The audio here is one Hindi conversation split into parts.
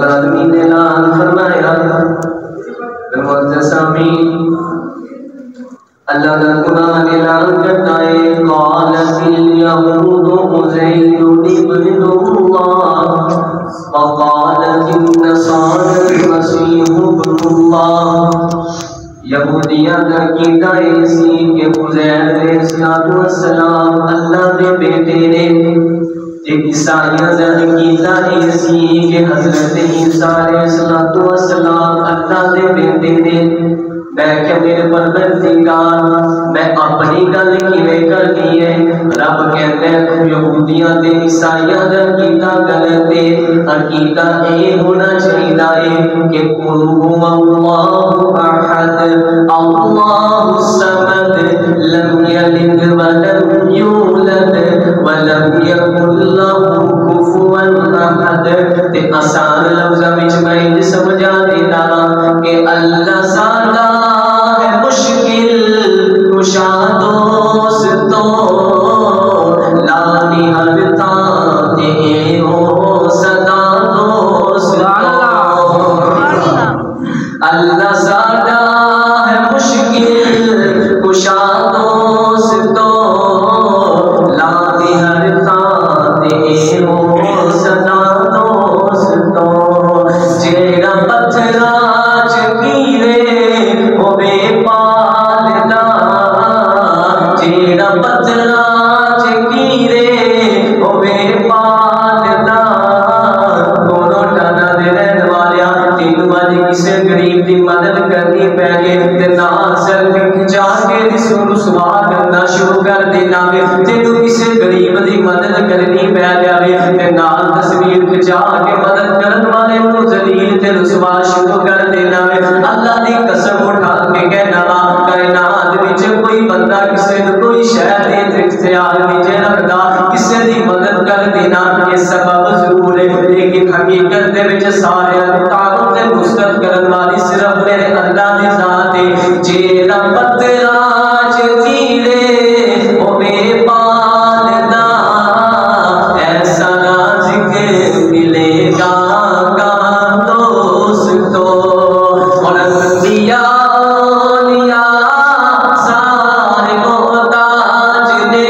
आलमीन ने ऐलान फरमाया अल्लाह का कुरान ऐलान करता है क़ालतिल यहूदु उज़ैर इब्नुल्लाह व क़ालतिन नसारा मसीह इब्नुल्लाह। यहूदियां का कीदा ऐसी के उज़ैर अलैहिस्सलाम अल्लाह के बेटे ने, ईसाइयां का कीदा ऐसी के हज़रत ईसा अलैहिस्सलाम अल्लाह के बेटे ने। मैं क्या मेरे परवरदिगार मैं अपनी गल किवें कर दी है। रब कहते हैं यहूदियां ते ईसाइयां दा कीता गलत है। अकीदा ये होना चाहिए है कि कुल हुवल्लाहु अहद अल्लाहु समद लम यलिद व लम यूलद व लम यकुल लहू कुफुवन अहद। ते आसान लफ्ज़ां विच मैं समझा देता कि अल्लाह सादा है मुश्किल कुशा दोस्तों लानी हरता ते हो सदा दोस्तों। अल्लाह सादा है मुश्किल कुशा दोस्तों लानी हरता ते हो सदा दोस्तों। जेड़ा पत्थरा च कीरे होवे पालदा, जेड़ा पत्थरा च कीरे होवे पालदा। दोनों टाना दे रहन वालिया तीन बारी किसी गरीब की मदद करनी पै गई ते नाल सेल्फी खिंचा के रुसवा करना शुरू कर देना वे। तेनू किसी गरीब की मदद करनी पै जावे ते नाल तस्वीर खिंचा के मदद करन वाले को जलील ते रुसवा शुरू कर देना वे। अल्लाह की कसम उठा के कहना वा कायनात विच कोई बंदा किसी कोई शय दे इख्तियार नहीं रखता किसी की मदद कर देना। ये सबब जरूर है लेकिन हकीकत दे विच सारे ताकत ते नुसरत करन वाली सिर्फ मेरे अल्लाह दी जात है। जेड़ा पत्थरा च कीड़े होवे पालदा ऐसा राज़िक मिलेगा दोस्तों। और अंबिया औलिया सारे मोहताज ने,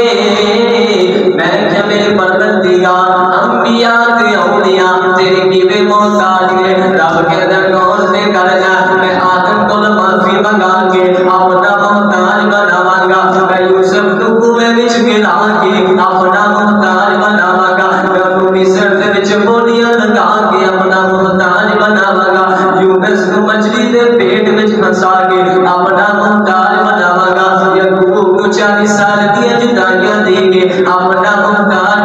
मैं क्या मेरे परवरदिगार अंबिया ते औलिया तेरे किवे मोहताज ने। रब कहता कौन से कर जा मैं आदम को माफी मंगा के अपना मोहताज बनावांगा। मैं यूसुफ को कुएं विच गिरा के अपना मोहताज बनावांगा। मैं मिस्र दे विच बोलियां लगा के अपना मोहताज बनावांगा। यूनुस को मछली दे पेट विच फंसा के अपना मोहताज बनावांगा। याकूब को 40 साल दी जुदाइयां दे के अपना मोहताज